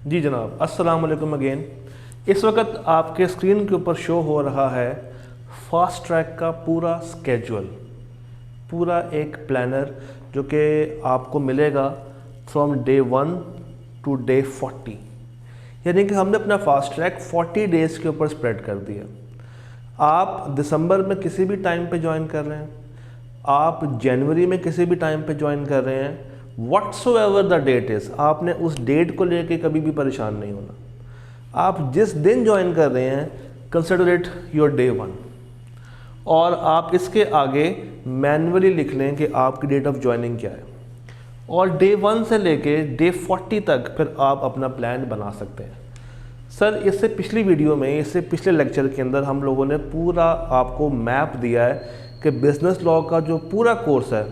जी जनाब, अस्सलाम वालेकुम अगेन। इस वक्त आपके स्क्रीन के ऊपर शो हो रहा है फास्ट ट्रैक का पूरा स्केड्यूल, पूरा एक प्लानर जो कि आपको मिलेगा फ्रॉम डे 1 टू डे 40। यानी कि हमने अपना फास्ट ट्रैक 40 डेज़ के ऊपर स्प्रेड कर दिया। आप दिसंबर में किसी भी टाइम पे ज्वाइन कर रहे हैं, आप जनवरी में किसी भी टाइम पे ज्वाइन कर रहे हैं, व्हाट्सोएवर द डेट इज़, आपने उस डेट को लेके कभी भी परेशान नहीं होना। आप जिस दिन ज्वाइन कर रहे हैं, कंसिडर इट योर डे 1, और आप इसके आगे मैन्युअली लिख लें कि आपकी डेट ऑफ ज्वाइनिंग क्या है, और डे 1 से लेके डे 40 तक फिर आप अपना प्लान बना सकते हैं। सर, इससे पिछली वीडियो में, इससे पिछले लेक्चर के अंदर हम लोगों ने पूरा आपको मैप दिया है कि बिज़नेस लॉ का जो पूरा कोर्स है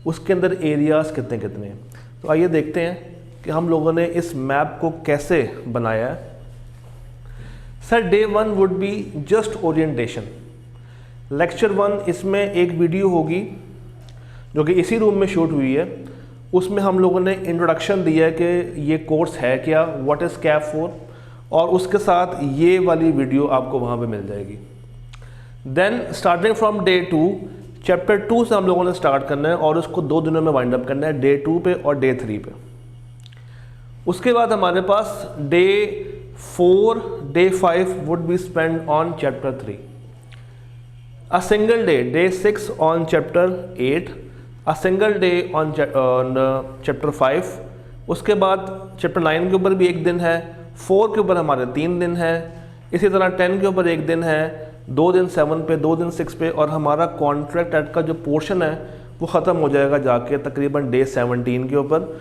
उसके अंदर एरियाज़ कितने कितने हैं। तो आइए देखते हैं कि हम लोगों ने इस मैप को कैसे बनाया है। Sir, day 1 would be just orientation. Lecture 1, इसमें एक वीडियो होगी जो कि इसी रूम में शूट हुई है। उसमें हम लोगों ने इंट्रोडक्शन दिया है कि ये कोर्स है क्या, व्हाट इज़ कैप 4, और उसके साथ ये वाली वीडियो आपको वहाँ पे मिल जाएगी। Then starting from day 2, chapter 2 से हम लोगों ने स्टार्ट करना है और उसको 2 दिनों में वाइंड अप करना है, डे 2 पे और डे 3 पे। उसके बाद हमारे पास day 4, day 5 would be spend on chapter 3, a single day, day 6 on chapter 8, a single day on chapter 5। उसके बाद चैप्टर 9 के ऊपर भी एक दिन है, 4 के ऊपर हमारे 3 दिन है, इसी तरह 10 के ऊपर एक दिन है, 2 दिन 7 पे, 2 दिन 6 पे, और हमारा कॉन्ट्रैक्ट एक्ट का जो पोर्शन है वो ख़त्म हो जाएगा जाके तकरीबन डे 17 के ऊपर।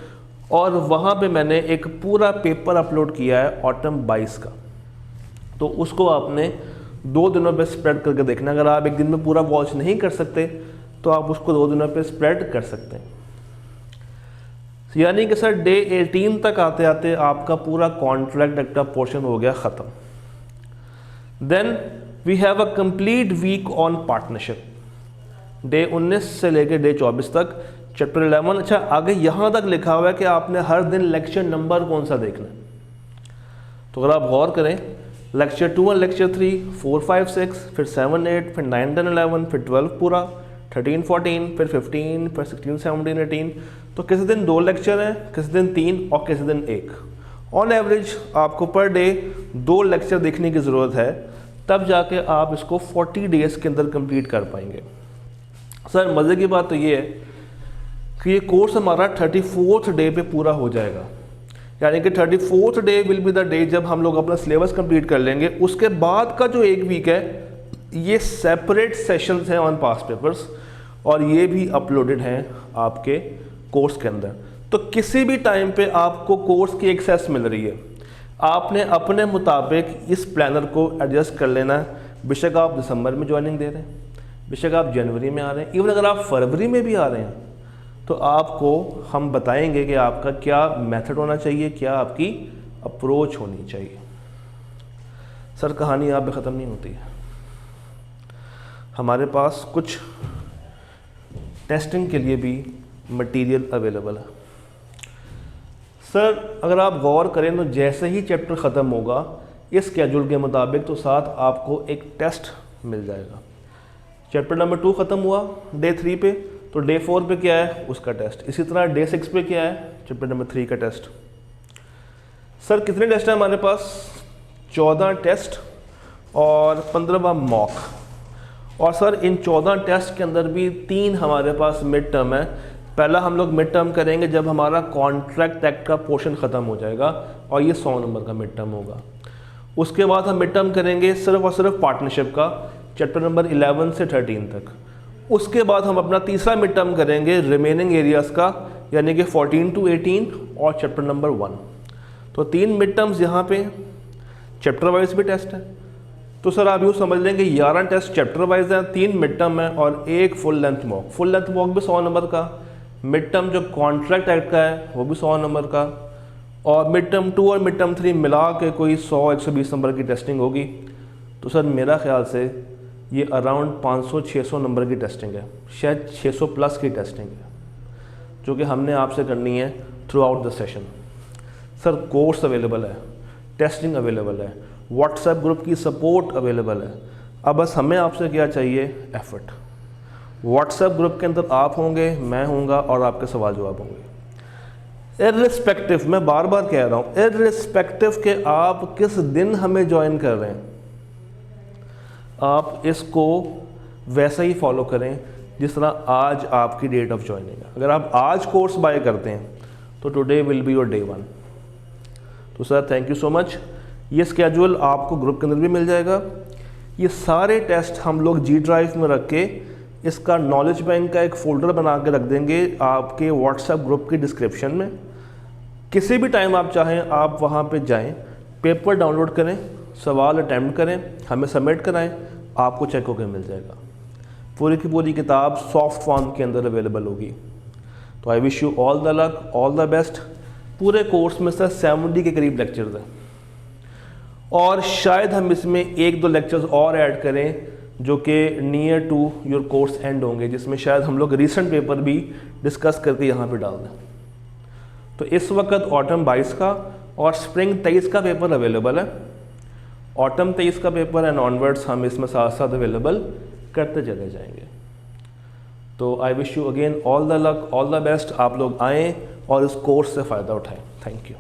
और वहाँ पे मैंने एक पूरा पेपर अपलोड किया है ऑटम 22 का, तो उसको आपने 2 दिनों पे स्प्रेड करके देखना। अगर आप एक दिन में पूरा वॉच नहीं कर सकते तो आप उसको 2 दिनों पे स्प्रेड कर सकते हैं। यानी कि सर, डे 18 तक आते आते आपका पूरा कॉन्ट्रैक्ट एक्ट का पोर्शन हो गया ख़त्म। Then we have a complete week on partnership, day 19 से लेकर डे 24 तक, चैप्टर 11। अच्छा, आगे यहाँ तक लिखा हुआ है कि आपने हर दिन लेक्चर नंबर कौन सा देखना है। तो अगर आप गौर करें, लेक्चर 2 और लेक्चर 3, 4, 5, 6, फिर 7, 8, फिर 9, 10, 11, फिर 12 पूरा, 13, 14, फिर 15, फिर 16, 17, 18। तो किसी दिन 2 लेक्चर हैं, किसी दिन 3 और किसी दिन 1। ऑन एवरेज आपको पर डे 2 लेक्चर देखने की ज़रूरत है, तब जाके आप इसको 40 डेज़ के अंदर कंप्लीट कर पाएंगे। सर, मज़े की बात तो ये है कि ये कोर्स हमारा 34th डे पे पूरा हो जाएगा। यानी कि 34th day will be the day जब हम लोग अपना सिलेबस कंप्लीट कर लेंगे। उसके बाद का जो एक वीक है, ये सेपरेट सेशंस हैं ऑन पास्ट पेपर्स, और ये भी अपलोडेड हैं आपके कोर्स के अंदर। तो किसी भी टाइम पे आपको कोर्स की एक्सेस मिल रही है, आपने अपने मुताबिक इस प्लानर को एडजस्ट कर लेना है। बेशक आप दिसंबर में ज्वाइनिंग दे रहे हैं, बेशक आप जनवरी में आ रहे हैं, इवन अगर आप फरवरी में भी आ रहे हैं, तो आपको हम बताएंगे कि आपका क्या मेथड होना चाहिए, क्या आपकी अप्रोच होनी चाहिए। सर, कहानी यहाँ पे ख़त्म नहीं होती है। हमारे पास कुछ टेस्टिंग के लिए भी मटेरियल अवेलेबल है। सर, अगर आप गौर करें तो जैसे ही चैप्टर ख़त्म होगा इस स्केड्यूल के मुताबिक, तो साथ आपको एक टेस्ट मिल जाएगा। चैप्टर नंबर 2 ख़त्म हुआ डे 3 पे, तो डे 4 पे क्या है उसका टेस्ट। इसी तरह डे 6 पे क्या है, चैप्टर नंबर 3 का टेस्ट। सर, कितने टेस्ट हैं हमारे पास? 14 टेस्ट और 15वां मॉक। और सर, इन 14 टेस्ट के अंदर भी 3 हमारे पास मिड टर्म है। पहला हम लोग मिड टर्म करेंगे जब हमारा कॉन्ट्रैक्ट एक्ट का पोर्शन ख़त्म हो जाएगा, और ये 100 नंबर का मिड टर्म होगा। उसके बाद हम मिड टर्म करेंगे सिर्फ और सिर्फ पार्टनरशिप का, चैप्टर नंबर 11 से 13 तक। उसके बाद हम अपना तीसरा मिड टर्म करेंगे रिमेनिंग एरियाज़ का, यानी कि 14 to 18 और चैप्टर नंबर 1। तो 3 मिड टर्म्स यहाँ पे, चैप्टर वाइज भी टेस्ट है। तो सर, आप यूँ समझ लें कि 11 टेस्ट चैप्टर वाइज हैं, 3 मिड टर्म है और 1 full length mock. Full length mock भी 100 नंबर का, मिड टर्म जो कॉन्ट्रैक्ट एक्ट का है वो भी 100 नंबर का, और मिड टर्म 2 और मिड टर्म 3 मिला के कोई 100-120 नंबर की टेस्टिंग होगी। तो सर, मेरा ख्याल से ये अराउंड 500-600 नंबर की टेस्टिंग है, शायद 600 प्लस की टेस्टिंग है, जो कि हमने आपसे करनी है through out the session. Sir course available है, टेस्टिंग अवेलेबल है, व्हाट्सएप ग्रुप की सपोर्ट अवेलेबल है। अब बस हमें आपसे क्या चाहिए, एफर्ट। व्हाट्सएप ग्रुप के अंदर आप होंगे, मैं होऊंगा और आपके सवाल जवाब होंगे। इर्रिस्पेक्टिव, मैं बार बार कह रहा हूँ, इर्रिस्पेक्टिव के आप किस दिन हमें ज्वाइन कर रहे हैं, आप इसको वैसा ही फॉलो करें जिस तरह आज आपकी डेट ऑफ ज्वाइनिंग है। अगर आप आज कोर्स बाय करते हैं तो today will be your day 1। तो sir thank you so much. ये स्केड्यूल आपको ग्रुप के अंदर भी मिल जाएगा। ये सारे टेस्ट हम लोग जी ड्राइव में रख के इसका नॉलेज बैंक का एक फ़ोल्डर बना के रख देंगे आपके व्हाट्सएप ग्रुप की डिस्क्रिप्शन में। किसी भी टाइम आप चाहें आप वहाँ पे जाएं, पेपर डाउनलोड करें, सवाल अटैम्प्ट करें, हमें सबमिट कराएं, आपको चेक होकर मिल जाएगा। पूरी की पूरी किताब सॉफ्ट फॉर्म के अंदर अवेलेबल होगी। तो I wish you all the luck, all the best. पूरे कोर्स में सर 70 के करीब लेक्चर्स हैं और शायद हम इसमें 1-2 लेक्चर्स और ऐड करें जो कि near to your course end होंगे, जिसमें शायद हम लोग रीसेंट पेपर भी डिस्कस करके यहाँ पे डाल दें। तो इस वक्त ऑटम 22 का और स्प्रिंग 23 का पेपर अवेलेबल है। ऑटम 23 का पेपर एंड ऑनवर्ड्स हम इसमें साथ साथ अवेलेबल करते चले जाएंगे। तो I wish you again all the luck, all the best. आप लोग आएँ और इस कोर्स से फ़ायदा उठाएं। Thank you.